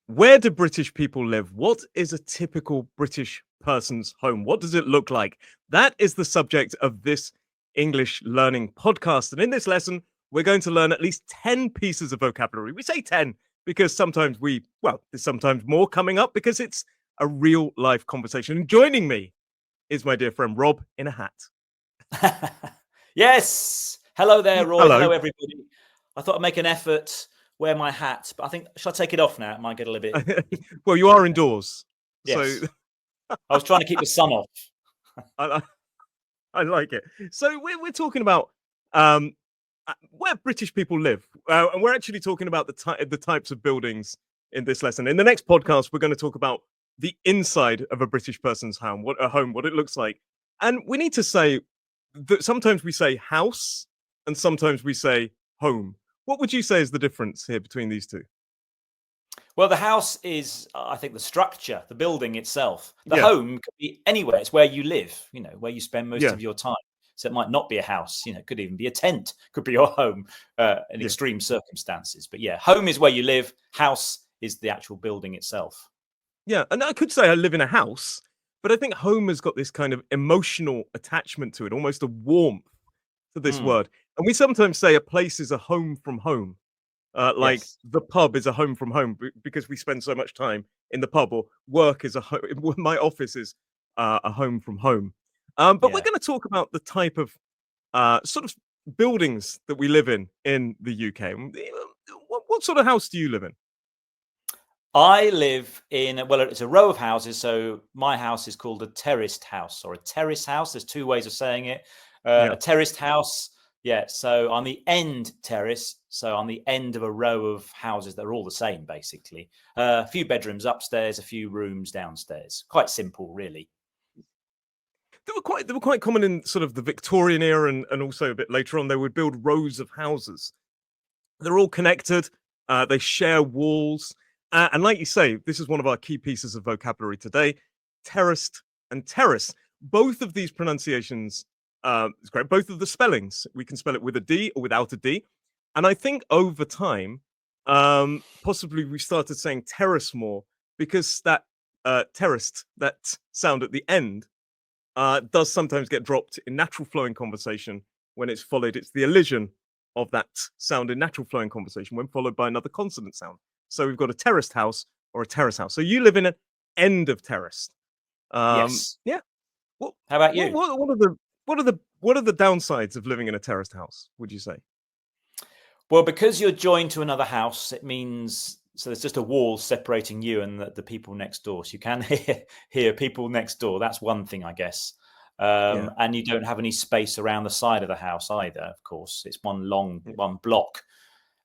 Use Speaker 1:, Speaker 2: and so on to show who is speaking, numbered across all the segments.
Speaker 1: Where do British people live? What is a typical British person's home? What does it look like? That is the subject of this English learning podcast. And in this lesson, we're going to learn at least 10 pieces of vocabulary. We say 10 because there's sometimes more coming up because it's a real life conversation. And joining me is my dear friend Rob in a hat.
Speaker 2: Yes. Hello there, Roy.
Speaker 1: Hello.
Speaker 2: Hello, everybody. I thought I'd make an effort, wear my hat, but I think, shall I take it off now? It might get a little bit...
Speaker 1: Well, you are indoors.
Speaker 2: Yes.
Speaker 1: So
Speaker 2: I was trying to keep the sun off.
Speaker 1: I, I like it. So we're talking about um, where British people live, and we're actually talking about the types of buildings in this lesson. In the next podcast, we're going to talk about the inside of a British person's home, what it looks like, and we need to say that sometimes we say house and sometimes we say home. What would you say is the difference here between these two?
Speaker 2: Well, the house is, I think, the structure, the building itself. The
Speaker 1: Yeah,
Speaker 2: home could be anywhere. It's where you live, where you spend most
Speaker 1: yeah,
Speaker 2: of your time. So it might not be a house, it could even be a tent, could be your home in
Speaker 1: yeah.
Speaker 2: extreme circumstances. But yeah, home is where you live. House is the actual building itself.
Speaker 1: Yeah, and I could say I live in a house, but I think home has got this kind of emotional attachment to it, almost a warmth to this
Speaker 2: Mm,
Speaker 1: word. And we sometimes say a place is a home from home, like
Speaker 2: yes.
Speaker 1: the pub is a home from home because we spend so much time in the pub, or work is a home. My office is a home from home. But we're
Speaker 2: Yeah.
Speaker 1: going to talk about the type of sort of buildings that we live in the UK. What sort of house do you live in?
Speaker 2: I live in, well, it's a row of houses. So my house is called a terraced house or a terrace house. There's two ways of saying it.
Speaker 1: Yeah.
Speaker 2: A terraced house. Yeah. So on the end terrace. So on the end of a row of houses that are all the same, basically. A few bedrooms upstairs, a few rooms downstairs. Quite simple, really.
Speaker 1: They were quite common in sort of the Victorian era and also a bit later on. They would build rows of houses. They're all connected. They share walls. And like you say, this is one of our key pieces of vocabulary today: terraced and terrace. Both of these pronunciations is correct. Both of the spellings, we can spell it with a D or without a D. And I think over time, possibly we started saying terrace more because that terraced, that sound at the end, does sometimes get dropped in natural flowing conversation when it's followed. It's the elision of that sound in natural flowing conversation when followed by another consonant sound. So we've got a terraced house or a terrace house. So you live in an end of terrace.
Speaker 2: Yes.
Speaker 1: Yeah. What
Speaker 2: How about
Speaker 1: what
Speaker 2: you?
Speaker 1: what what are the what are the downsides of living in a terraced house, would you say?
Speaker 2: Well, because you're joined to another house, it means so there's just a wall separating you and the people next door. So you can hear people next door. That's one thing, I guess.
Speaker 1: Yeah.
Speaker 2: And you don't have any space around the side of the house either, of course. It's
Speaker 1: Yeah.
Speaker 2: one block.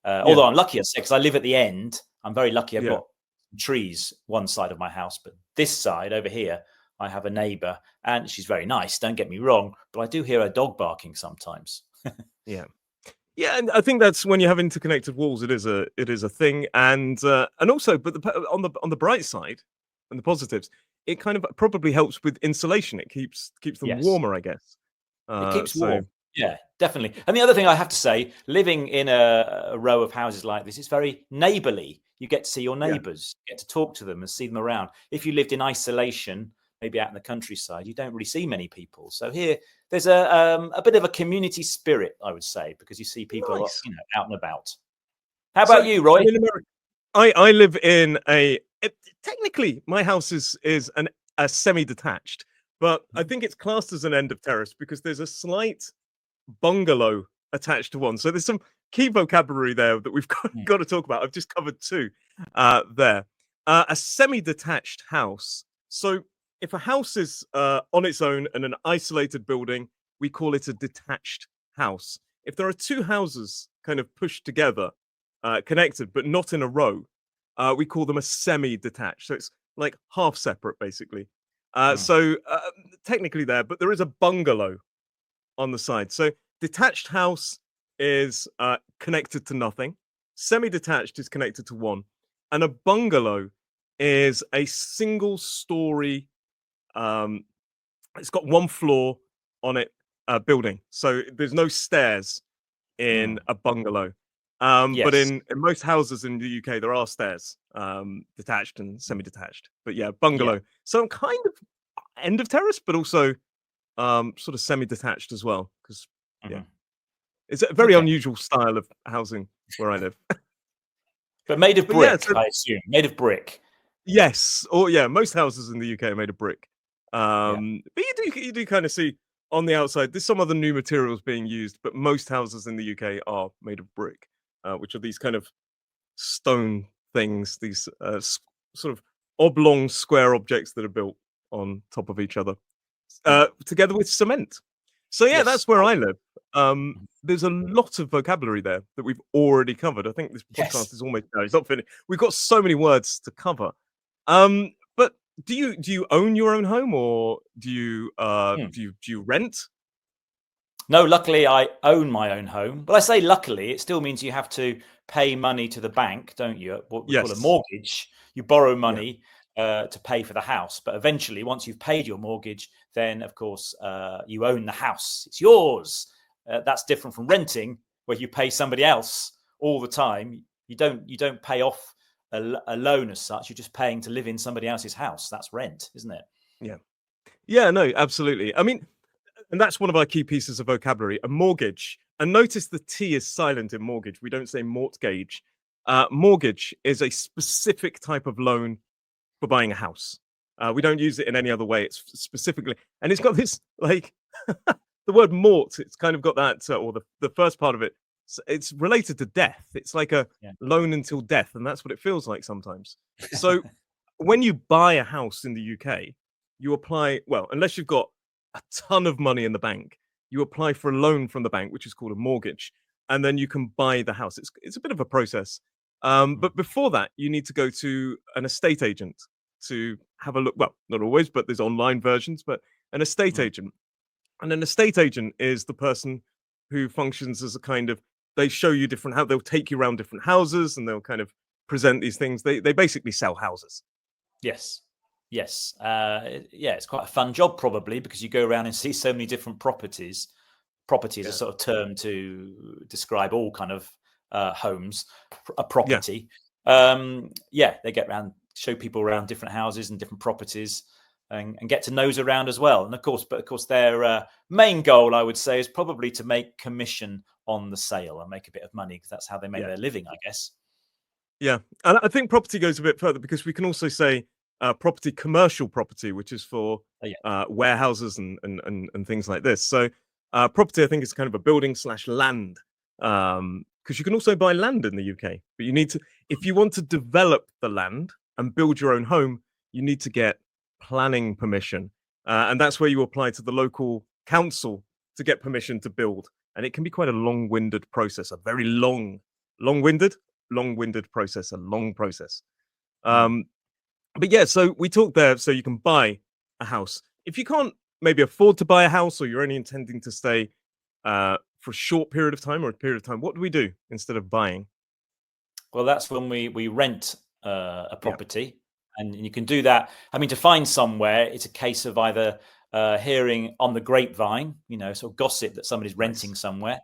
Speaker 1: Yeah.
Speaker 2: Although I'm lucky, I say, because I live at the end. I'm very lucky. I've
Speaker 1: Yeah.
Speaker 2: got trees one side of my house, but this side over here, I have a neighbour, and she's very nice. Don't get me wrong, but I do hear her dog barking sometimes.
Speaker 1: Yeah. Yeah, and I think that's when you have interconnected walls. It is a thing, and also, but on the bright side and the positives, it kind of probably helps with insulation. It keeps them
Speaker 2: Yes.
Speaker 1: warmer, I guess.
Speaker 2: It keeps
Speaker 1: So
Speaker 2: warm. Yeah, definitely. And the other thing I have to say, living in a row of houses like this is very neighbourly. You get to see your
Speaker 1: yeah,
Speaker 2: neighbours, you get to talk to them and see them around. If you lived in isolation, maybe out in the countryside, you don't really see many people. So here, there's a bit of a community spirit, I would say, because you see people,
Speaker 1: nice.
Speaker 2: out and about. How
Speaker 1: So
Speaker 2: about you, Roy?
Speaker 1: in America, I live in technically my house is a semi-detached, but I think it's classed as an end of terrace because there's a slight bungalow attached to one. So there's some key vocabulary there that we've got,
Speaker 2: Mm,
Speaker 1: got to talk about. I've just covered two there. A semi-detached house. So if a house is on its own and an isolated building, we call it a detached house. If there are two houses kind of pushed together, connected but not in a row, we call them a semi-detached. So it's like half separate, basically.
Speaker 2: mm,
Speaker 1: So technically there, but there is a bungalow on the side. So detached house is connected to nothing. Semi-detached is connected to one, and a bungalow is a single story. Um, it's got one floor on it, building. So there's no stairs in
Speaker 2: mm.
Speaker 1: a bungalow. But
Speaker 2: Yes.
Speaker 1: in most houses in the UK, there are stairs, detached and semi-detached. But yeah,
Speaker 2: Yeah.
Speaker 1: bungalow. So I'm kind of end of terrace, but also sort of semi-detached as well. Because yeah,
Speaker 2: Mhm.
Speaker 1: it's a very
Speaker 2: Okay.
Speaker 1: unusual style of housing where I live.
Speaker 2: But made of
Speaker 1: But yeah,
Speaker 2: brick,
Speaker 1: so
Speaker 2: I assume. Made of brick.
Speaker 1: yes, or yeah, most houses in the UK are made of brick.
Speaker 2: Yeah.
Speaker 1: But you do kind of see on the outside there's some other new materials being used, but most houses in the UK are made of brick, which are these kind of stone things, these sort of oblong square objects that are built on top of each other,
Speaker 2: Mm.
Speaker 1: together with cement. So yeah,
Speaker 2: Yes.
Speaker 1: that's where I live. There's a lot of vocabulary there that we've already covered. I think this
Speaker 2: Yes.
Speaker 1: podcast is almost no, it's not finished. We've got so many words to cover. But do you own your own home, or do you
Speaker 2: Mm.
Speaker 1: do you rent?
Speaker 2: No, luckily I own my own home. But I say luckily, it still means you have to pay money to the bank, don't you? What we call a
Speaker 1: Yes.
Speaker 2: mortgage. You borrow
Speaker 1: Yeah.
Speaker 2: money to pay for the house. But eventually, once you've paid your mortgage, then of course you own the house. It's yours. That's different from renting, where you pay somebody else all the time. You don't pay off a loan as such. You're just paying to live in somebody else's house. That's rent, isn't it?
Speaker 1: Yeah. Yeah. No. Absolutely. I mean, and that's one of our key pieces of vocabulary, a mortgage. And notice the T is silent in mortgage. We don't say mortgage. Mortgage is a specific type of loan for buying a house. We don't use it in any other way. It's specifically, and it's got this like the word mort. It's kind of got that, or the first part of it. It's related to death. It's like a
Speaker 2: Yeah.
Speaker 1: loan until death, and that's what it feels like sometimes. So when you buy a house in the UK, you apply, well, unless you've got a ton of money in the bank, you apply for a loan from the bank, which is called a mortgage, and then you can buy the house. It's a bit of a process.
Speaker 2: Mm.
Speaker 1: But before that, you need to go to an estate agent to have a look. Well, not always, but there's online versions, but an estate
Speaker 2: Mm.
Speaker 1: agent. And an estate agent is the person who functions as a kind of, they show you different how they'll take you around different houses and they'll kind of present these things. They basically sell houses.
Speaker 2: Yes. Yes. Yeah, it's quite a fun job probably because you go around and see so many different properties. Property is a
Speaker 1: Yeah.
Speaker 2: sort of term to describe all kind of homes, a
Speaker 1: Yeah.
Speaker 2: property. Yeah, they get around, show people around different houses and different properties, and get to nose around as well. And of course, their main goal, I would say, is probably to make commission on the sale and make a bit of money because that's how they make
Speaker 1: Yeah.
Speaker 2: their living, I guess.
Speaker 1: Yeah, and I think property goes a bit further because we can also say property, commercial property, which is for
Speaker 2: Oh, yeah.
Speaker 1: warehouses and things like this. So property, I think, is kind of a building slash land, because you can also buy land in the UK, but you need to, if you want to develop the land and build your own home, you need to get planning permission, and that's where you apply to the local council to get permission to build. And it can be quite a long-winded process, a very long-winded long-winded process, a long process.
Speaker 2: Mm.
Speaker 1: Um, but yeah, so we talked there. So you can buy a house if you can't maybe afford to buy a house, or you're only intending to stay for a short period of time or a period of time. What do we do instead of buying?
Speaker 2: Well, that's when we rent a
Speaker 1: Yeah,
Speaker 2: property, and you can do that. I mean, to find somewhere, it's a case of either hearing on the grapevine, sort of gossip that somebody's renting
Speaker 1: nice.
Speaker 2: somewhere,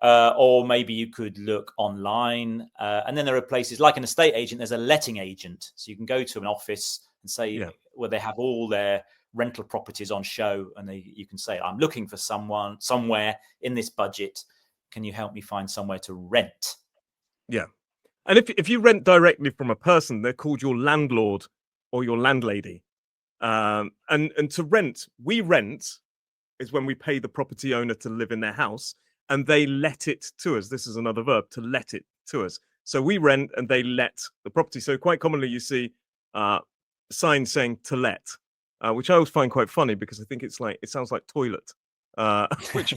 Speaker 2: or maybe you could look online. And then there are places like an estate agent. There's a letting agent, so you can go to an office and say
Speaker 1: Yeah,
Speaker 2: where they have all their rental properties on show, and you can say, "I'm looking for someone somewhere in this budget. Can you help me find somewhere to rent?"
Speaker 1: yeah. And if you rent directly from a person, they're called your landlord or your landlady. And to rent, we rent is when we pay the property owner to live in their house and they let it to us. This is another verb, to let it to us. So we rent and they let the property. So quite commonly you see uh, signs saying to let, which I always find quite funny because I think it sounds like toilet, which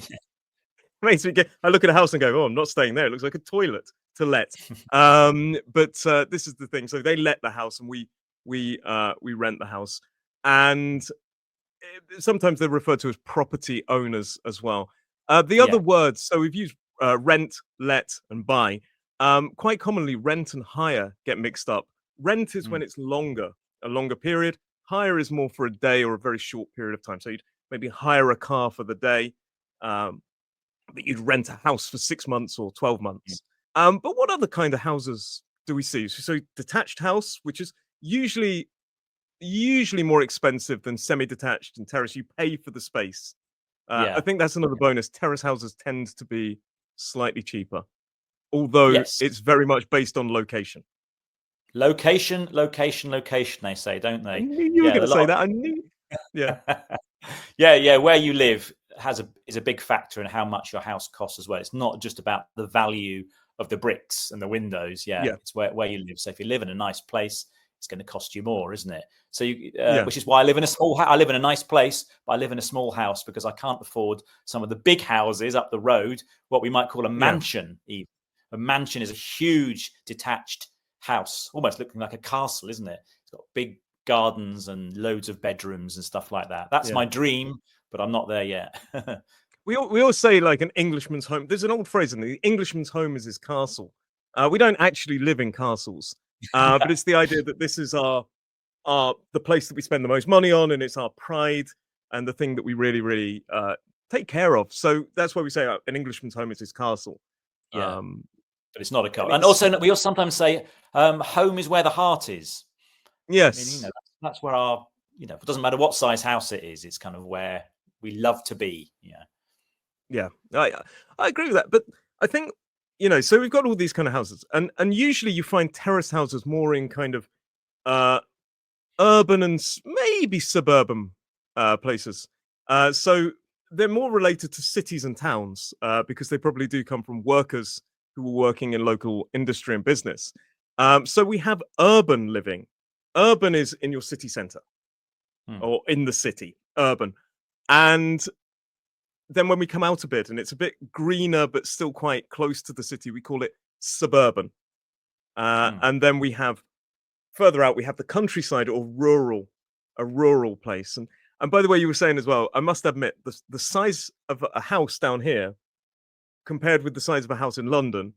Speaker 1: makes me get, I look at a house and go, oh, I'm not staying there. It looks like a toilet to let. But this is the thing. So they let the house and we rent the house. And sometimes they're referred to as property owners as well. The other
Speaker 2: Yeah.
Speaker 1: words, so we've used rent, let, and buy. Quite commonly, rent and hire get mixed up. Rent is when
Speaker 2: Mm.
Speaker 1: it's longer, a longer period. Hire is more for a day or a very short period of time. So you'd maybe hire a car for the day, but you'd rent a house for 6 months or 12
Speaker 2: Mm.
Speaker 1: months. But what other kind of houses do we see? So detached house, which is usually more expensive than semi-detached and terrace. You pay for the space. I
Speaker 2: Yeah.
Speaker 1: think that's another bonus. Terrace houses tend to be slightly cheaper, although
Speaker 2: Yes.
Speaker 1: it's very much based on location.
Speaker 2: Location, location, location. They say, don't
Speaker 1: I
Speaker 2: they?
Speaker 1: knew you were
Speaker 2: Yeah.
Speaker 1: going
Speaker 2: A
Speaker 1: to say
Speaker 2: lot.
Speaker 1: that. I knew. Yeah,
Speaker 2: Yeah, yeah. Where you live is a big factor in how much your house costs as well. It's not just about the value of the bricks and the windows. Yeah,
Speaker 1: yeah,
Speaker 2: it's where you live. So if you live in a nice place, it's going to cost you more, isn't it? So
Speaker 1: yeah,
Speaker 2: which is why I live in a small house. I live in a nice place, but I live in a small house because I can't afford some of the big houses up the road. What we might call a
Speaker 1: yeah,
Speaker 2: mansion. Even a mansion is a huge detached house, almost looking like a castle, isn't it? It's got big gardens and loads of bedrooms and stuff like that. That's
Speaker 1: yeah.
Speaker 2: my dream, but I'm not there yet.
Speaker 1: We all say like an Englishman's home. There's an old phrase in the Englishman's home is his castle. We don't actually live in castles, but it's the idea that this is our the place that we spend the most money on, and it's our pride and the thing that we really, really take care of. So that's why we say an Englishman's home is his castle.
Speaker 2: Yeah,
Speaker 1: Um,
Speaker 2: but it's not a
Speaker 1: and
Speaker 2: cult. And
Speaker 1: it's
Speaker 2: also, we also sometimes say home is where the heart is. I mean,
Speaker 1: yes,
Speaker 2: that's where our, it doesn't matter what size house it is. It's kind of where we love to be. Yeah.
Speaker 1: yeah, I agree with that. But I think so we've got all these kind of houses, and usually you find terrace houses more in kind of uh urban and maybe suburban places. So they're more related to cities and towns because they probably do come from workers who were working in local industry and business. So we have urban living. Urban is in your city center
Speaker 2: Hmm.
Speaker 1: or in the city, urban. And then when we come out a bit and it's a bit greener but still quite close to the city, we call it suburban.
Speaker 2: Hmm.
Speaker 1: And then we have further out, we have the countryside or rural, a rural place. And by the way, you were saying as well, I must admit the size of a house down here compared with the size of a house in London,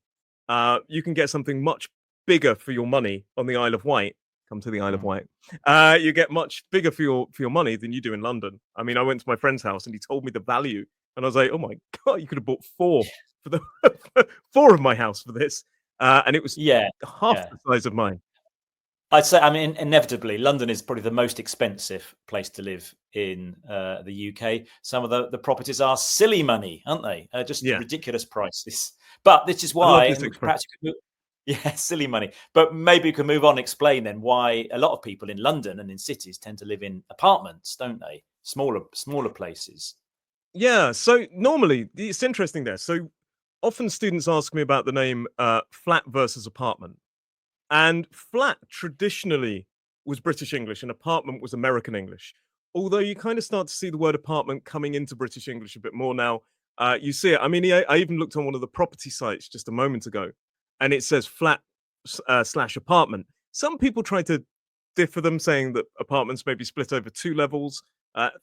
Speaker 1: you can get something much bigger for your money on the Isle of Wight. Come to the Isle of
Speaker 2: Hmm.
Speaker 1: Wight. You get much bigger for your money than you do in London. I mean, I went to my friend's house and he told me the value, and I was like, oh my god, you could have bought four for the four of my house for this, and it was
Speaker 2: Yeah.
Speaker 1: half
Speaker 2: Yeah.
Speaker 1: the size of mine.
Speaker 2: I'd say, I mean, inevitably, London is probably the most expensive place to live in the UK. Some of the properties are silly money, aren't they? Just
Speaker 1: Yeah,
Speaker 2: ridiculous prices. But this is
Speaker 1: I love
Speaker 2: why,
Speaker 1: this
Speaker 2: and we could
Speaker 1: expression.
Speaker 2: perhaps, yeah, silly money. But maybe we can move on and explain then why a lot of people in London and in cities tend to live in apartments, don't they? Smaller places.
Speaker 1: Yeah, so normally it's interesting there. So often students ask me about the name flat versus apartment. And flat traditionally was British English and apartment was American English. Although you kind of start to see the word apartment coming into British English a bit more now. You see it. I mean, I even looked on one of the property sites just a moment ago and it says flat slash apartment. Some people try to differ them, saying that apartments may be split over two levels,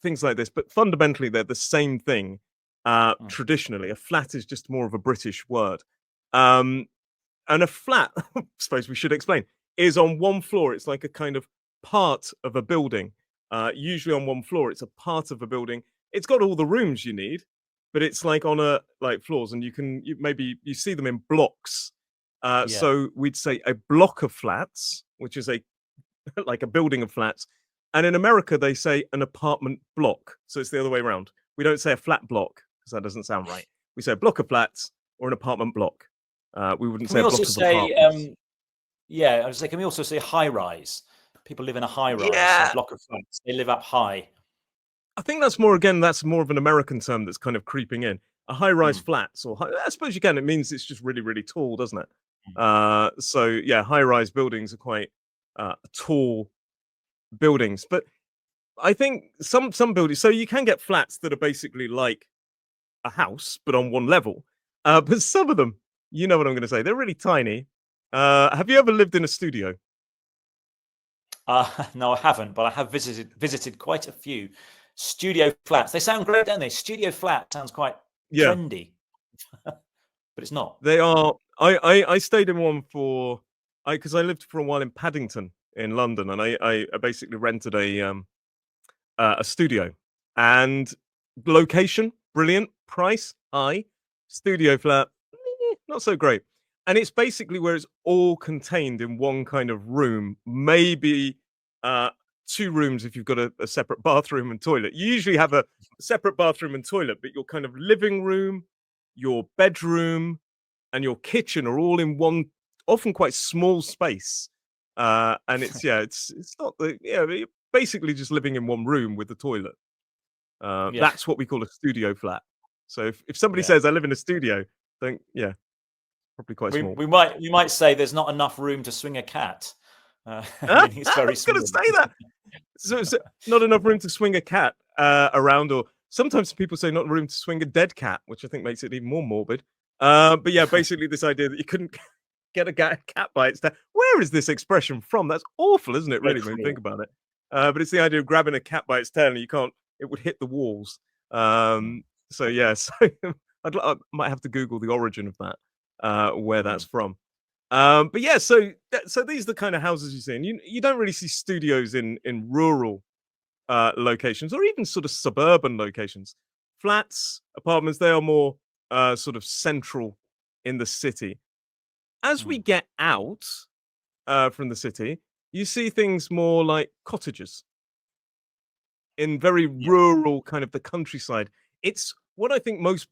Speaker 1: things like this. But fundamentally, they're the same thing.
Speaker 2: Mm.
Speaker 1: Traditionally, a flat is just more of a British word. Um, and a flat, I suppose we should explain, is on one floor. It's like a kind of part of a building. Usually on one floor, it's a part of a building. It's got all the rooms you need, but it's like on a like floors, and maybe you see them in blocks.
Speaker 2: Yeah.
Speaker 1: So we'd say a block of flats, which is a like a building of flats. And in America, they say an apartment block. So it's the other way around. We don't say a flat block because that doesn't sound right. We say a block of flats or an apartment block. We wouldn't
Speaker 2: Can
Speaker 1: say
Speaker 2: we
Speaker 1: a
Speaker 2: also
Speaker 1: block of
Speaker 2: say,
Speaker 1: apartments.
Speaker 2: yeah, I was say, can we also say high rise? People live in a high rise, so a
Speaker 1: Yeah,
Speaker 2: block of flats. They live up high.
Speaker 1: I think that's more of an American term that's kind of creeping in. A high-rise
Speaker 2: Mm.
Speaker 1: flats, I suppose you can. It means it's just really, really tall, doesn't it?
Speaker 2: Mm.
Speaker 1: So yeah, high-rise buildings are quite tall buildings, but I think some buildings. So you can get flats that are basically like a house, but on one level. But some of them, you know what I'm going to say, they're really tiny. Have you ever lived in a studio?
Speaker 2: No, I haven't, but I have visited quite a few studio flats. They sound great, don't they? Studio flat sounds quite
Speaker 1: Yeah,
Speaker 2: trendy, but it's not.
Speaker 1: they are. I stayed in one for I because I lived for a while in Paddington in London, and I basically rented a studio, and location brilliant, price high, studio flat not so great. and it's basically where it's all contained in one kind of room, maybe uh, two rooms if you've got a separate bathroom and toilet. You usually have a separate bathroom and toilet, but your kind of living room, your bedroom, and your kitchen are all in one, often quite small space. And it's not the you're basically just living in one room with the toilet.
Speaker 2: Yeah,
Speaker 1: That's what we call a studio flat. So if somebody
Speaker 2: yeah.
Speaker 1: says I live in a studio, think probably quite
Speaker 2: We
Speaker 1: small.
Speaker 2: we might say there's not enough room to swing a cat.
Speaker 1: I
Speaker 2: Meaning it's very
Speaker 1: was going to
Speaker 2: small.
Speaker 1: say that. So not enough room to swing a cat around, or sometimes people say not room to swing a dead cat, which I think makes it even more morbid. But yeah, basically this idea that you couldn't get a cat by its tail. Where is this expression from? That's awful, isn't it?
Speaker 2: Very
Speaker 1: Really, when you think
Speaker 2: cruel.
Speaker 1: about it. But it's the idea of grabbing a cat by its tail and you can't. It would hit the walls.
Speaker 2: Mm,
Speaker 1: So yeah, so I might have to Google the origin of that, where that's
Speaker 2: mm,
Speaker 1: from. But yeah, so these are the kind of houses you see, and you don't really see studios in rural locations or even sort of suburban locations. Flats, apartments, they are more sort of central in the city. As we
Speaker 2: mm.
Speaker 1: get out from the city, you see things more like cottages in very
Speaker 2: Yeah.
Speaker 1: rural kind of the countryside. It's what I think most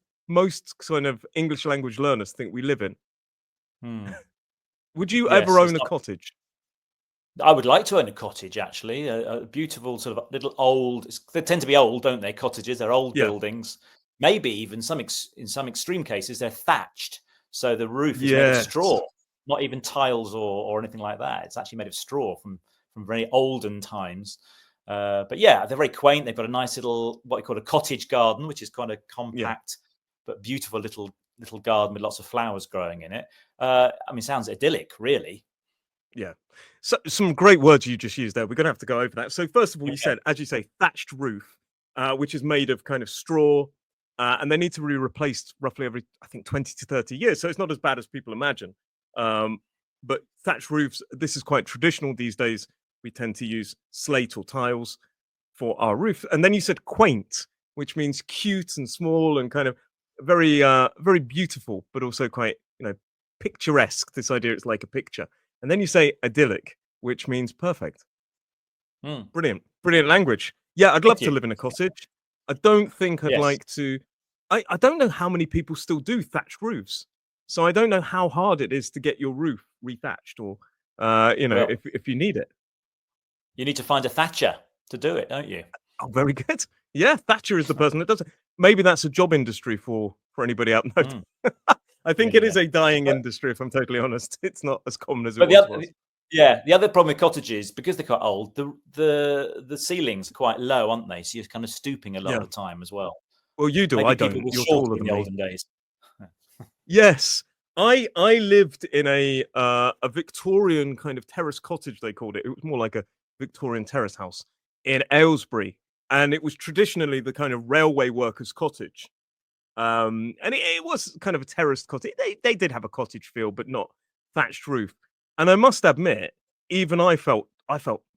Speaker 1: kind of English language learners think we live in.
Speaker 2: Mm.
Speaker 1: Would you ever
Speaker 2: Yes, it's
Speaker 1: own a
Speaker 2: not.
Speaker 1: cottage?
Speaker 2: I would like to own a cottage, actually. A beautiful sort of little old. They tend to be old, don't they? Cottages. They're old
Speaker 1: Yeah.
Speaker 2: buildings. Maybe even in some extreme cases, they're thatched, so the roof is made of
Speaker 1: Yes.
Speaker 2: straw, not even tiles or anything like that. It's actually made of straw from very olden times. But yeah, they're very quaint. They've got a nice little what you call a cottage garden, which is kind of
Speaker 1: Yeah.
Speaker 2: compact but beautiful little garden with lots of flowers growing in it. I mean, sounds idyllic, really.
Speaker 1: Yeah. So some great words you just used there. We're gonna have to go over that. So first of all, you
Speaker 2: Okay.
Speaker 1: said, as you say, thatched roof, which is made of kind of straw, and they need to be replaced roughly every, I think, 20 to 30 years. So it's not as bad as people imagine. Um, but thatched roofs, this is quite traditional these days. We tend to use slate or tiles for our roof. And then you said quaint, which means cute and small and kind of very beautiful, but also quite, picturesque. This idea it's like a picture. And then you say idyllic, which means perfect.
Speaker 2: Mm.
Speaker 1: Brilliant. Brilliant language. Yeah, I'd love
Speaker 2: Thank
Speaker 1: to
Speaker 2: you.
Speaker 1: live in a cottage. I don't think I'd
Speaker 2: Yes.
Speaker 1: like to. I don't know how many people still do thatched roofs. So I don't know how hard it is to get your roof rethatched or,
Speaker 2: Well,
Speaker 1: if you need it.
Speaker 2: you need to find a Thatcher to do it, don't you?
Speaker 1: Oh, very good. Yeah, Thatcher is the person that does it. Maybe that's a job industry for anybody out there.
Speaker 2: Mm,
Speaker 1: I think it
Speaker 2: maybe, yeah.
Speaker 1: is a dying
Speaker 2: But,
Speaker 1: industry, if I'm totally honest. It's not as common as it
Speaker 2: but the
Speaker 1: once
Speaker 2: other,
Speaker 1: was.
Speaker 2: yeah, the other problem with cottages because they're quite old, the ceilings are quite low, aren't they? So you're kind of stooping a lot
Speaker 1: Yeah.
Speaker 2: of the time as well.
Speaker 1: Well, you do.
Speaker 2: Maybe
Speaker 1: I
Speaker 2: people
Speaker 1: don't.
Speaker 2: were
Speaker 1: You're
Speaker 2: shorter
Speaker 1: taller
Speaker 2: in
Speaker 1: than
Speaker 2: the
Speaker 1: me.
Speaker 2: olden days.
Speaker 1: Yes. I lived in a Victorian kind of terrace cottage, they called it. It was more like a Victorian terrace house in Aylesbury. And it was traditionally the kind of railway workers' cottage. And it was kind of a terraced cottage. They did have a cottage feel, but not thatched roof. And I must admit, even I felt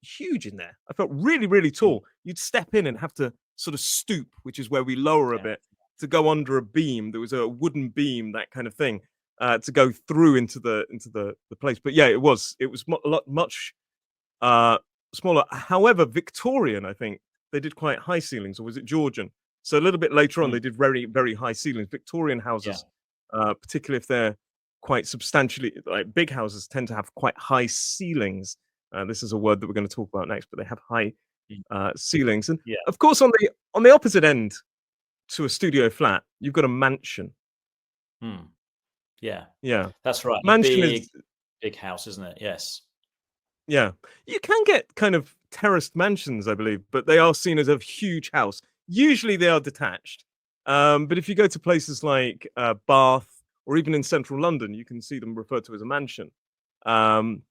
Speaker 1: huge in there. I felt really, really
Speaker 2: Mm,
Speaker 1: tall. You'd step in and have to sort of stoop, which is where we lower a
Speaker 2: yeah.
Speaker 1: bit to go under a beam. There was a wooden beam, that kind of thing, to go through into the place. But yeah, it was a lot much uh, smaller. However, Victorian, I think they did quite high ceilings, or was it Georgian? So a little bit later on,
Speaker 2: Mm,
Speaker 1: they did very, very high ceilings. Victorian
Speaker 2: yeah.
Speaker 1: houses, particularly if they're quite substantially like big houses, tend to have quite high ceilings. This is a word that we're going to talk about next, but they have high
Speaker 2: Mm,
Speaker 1: ceilings. And
Speaker 2: yeah.
Speaker 1: of course, on the opposite end to a studio flat, you've got a mansion.
Speaker 2: Mm, yeah.
Speaker 1: Yeah,
Speaker 2: That's right. A
Speaker 1: mansion is
Speaker 2: big house, isn't it? Yes.
Speaker 1: Yeah. You can get kind of terraced mansions, I believe, but they are seen as a huge house. Usually they are detached. But if you go to places like Bath or even in central London, you can see them referred to as a mansion. Um,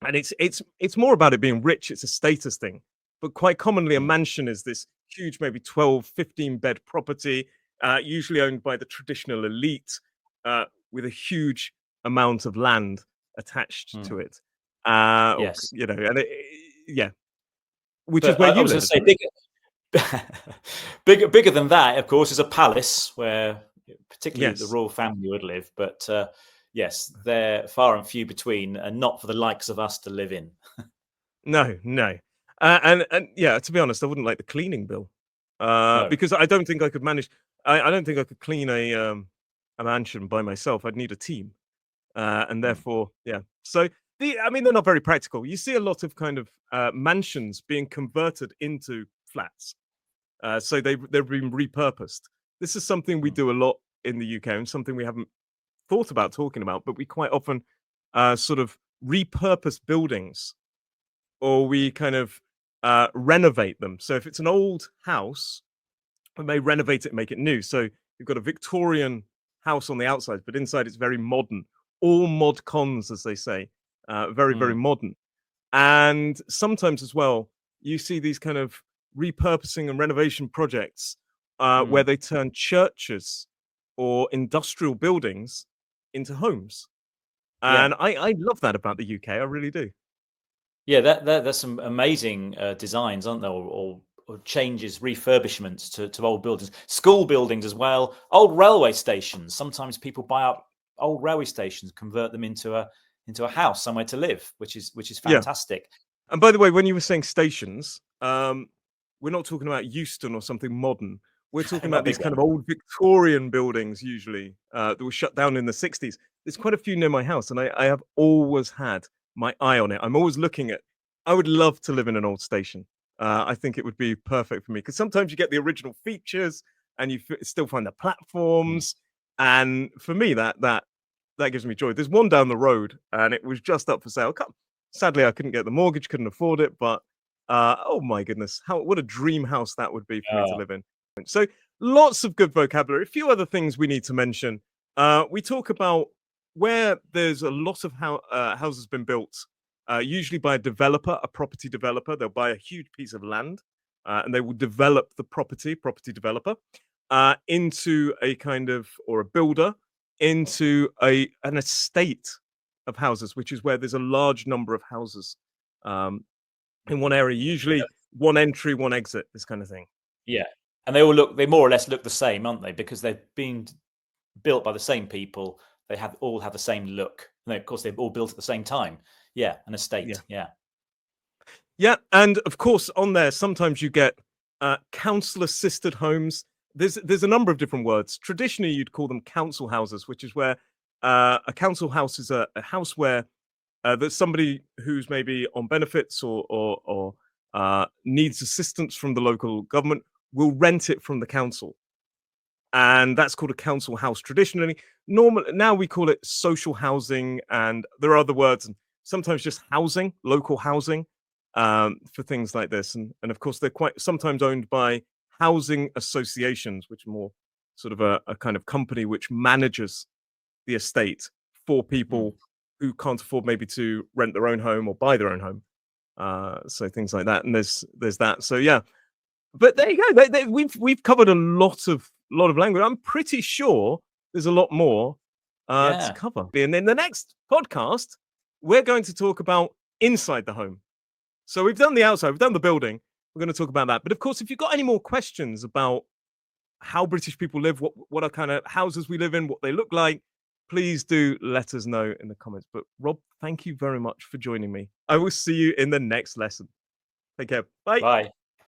Speaker 1: and it's more about it being rich. It's a status thing. But quite commonly, a
Speaker 2: Mm,
Speaker 1: mansion is this huge, maybe 12, 15 bed property, usually owned by the traditional elite, with a huge amount of land attached to
Speaker 2: mm,
Speaker 1: it.
Speaker 2: yes.
Speaker 1: And yeah, which is
Speaker 2: But
Speaker 1: where
Speaker 2: I
Speaker 1: you
Speaker 2: was going
Speaker 1: live,
Speaker 2: to say
Speaker 1: isn't it?
Speaker 2: bigger than that, of course, is a palace where particularly the
Speaker 1: Yes.
Speaker 2: royal family would live. But yes, they're far and few between, and not for the likes of us to live in.
Speaker 1: No, no. And yeah, to be honest, I wouldn't like the cleaning bill,
Speaker 2: No.
Speaker 1: because I don't think I could manage. I don't think I could clean a mansion by myself. I'd need a team, and
Speaker 2: Mm.
Speaker 1: therefore, yeah. So I mean, they're not very practical. You see a lot of kind of mansions being converted into flats, so they've been repurposed. This is something we
Speaker 2: Mm.
Speaker 1: do a lot in the UK, and something we haven't thought about talking about, but we quite often sort of repurpose buildings, or we kind of renovate them. So if it's an old house, we may renovate it and make it new. So you've got a Victorian house on the outside, but inside it's very modern. All mod cons, as they say, very, very
Speaker 2: Mm.
Speaker 1: modern. And sometimes as well, you see these kind of repurposing and renovation projects where
Speaker 2: Mm.
Speaker 1: they turn churches or industrial buildings into homes.
Speaker 2: Yeah.
Speaker 1: And I love that about the UK. I really do.
Speaker 2: Yeah, there's some amazing designs, aren't there? Or changes, refurbishments to old buildings, school buildings as well, old railway stations. Sometimes people buy up old railway stations, convert them into a house somewhere to live, which is
Speaker 1: Yeah.
Speaker 2: fantastic.
Speaker 1: And by the way, when you were saying stations, we're not talking about Euston or something modern. We're talking
Speaker 2: Not a
Speaker 1: about these
Speaker 2: big
Speaker 1: kind
Speaker 2: one.
Speaker 1: of old Victorian buildings, usually that were shut down in the 60s. There's quite a few near my house, and I have always had my eye on it. I'm always looking at. I would love to live in an old station. I think it would be perfect for me because sometimes you get the original features, and you still find the
Speaker 2: Mm.
Speaker 1: platforms. And for me, that gives me joy. There's one down the road, and it was just up for sale. Sadly, I couldn't get the mortgage, couldn't afford it, but oh my goodness, what a dream house that would be for me to
Speaker 2: Oh,
Speaker 1: live in. So lots of good vocabulary. A few other things we need to mention. We talk about where there's a lot of houses been built, usually by a developer, a property developer. They'll buy a huge piece of land, and they will develop the property developer, into a kind of, or a builder into an estate of houses, which is where there's a large number of houses um, in one area, usually one entry, one exit, this kind of thing.
Speaker 2: yeah, and they more or less look the same, aren't they? Because they've been built by the same people. They all have the same look. And of course, they've all built at the same time. Yeah, an
Speaker 1: Yeah.
Speaker 2: estate. Yeah.
Speaker 1: Yeah. And of course, on there, sometimes you get council assisted homes. There's a number of different words. Traditionally, you'd call them council houses, which is where a council house is a house where there's somebody who's maybe on benefits or needs assistance from the local government will rent it from the council, and that's called a council house traditionally. Normal now we call it social housing, and there are other words, and sometimes just housing, local housing, for things like this. And of course, they're quite sometimes owned by housing associations, which are more sort of a kind of company which manages the estate for
Speaker 2: Mm.
Speaker 1: people who can't afford maybe to rent their own home or buy their own home. So things like that, and there's that. So yeah, but there you go. We've covered a lot of language. I'm pretty sure there's a lot more to
Speaker 2: Yeah.
Speaker 1: cover. And in the next podcast, we're going to talk about inside the home. So we've done the outside, we've done the building. We're going to talk about that. But of course, if you've got any more questions about how British people live, what are kind of houses we live in, what they look like, please do let us know in the comments. But Rob, thank you very much for joining me. I will see you in the next lesson. Take care. Bye.
Speaker 2: Bye.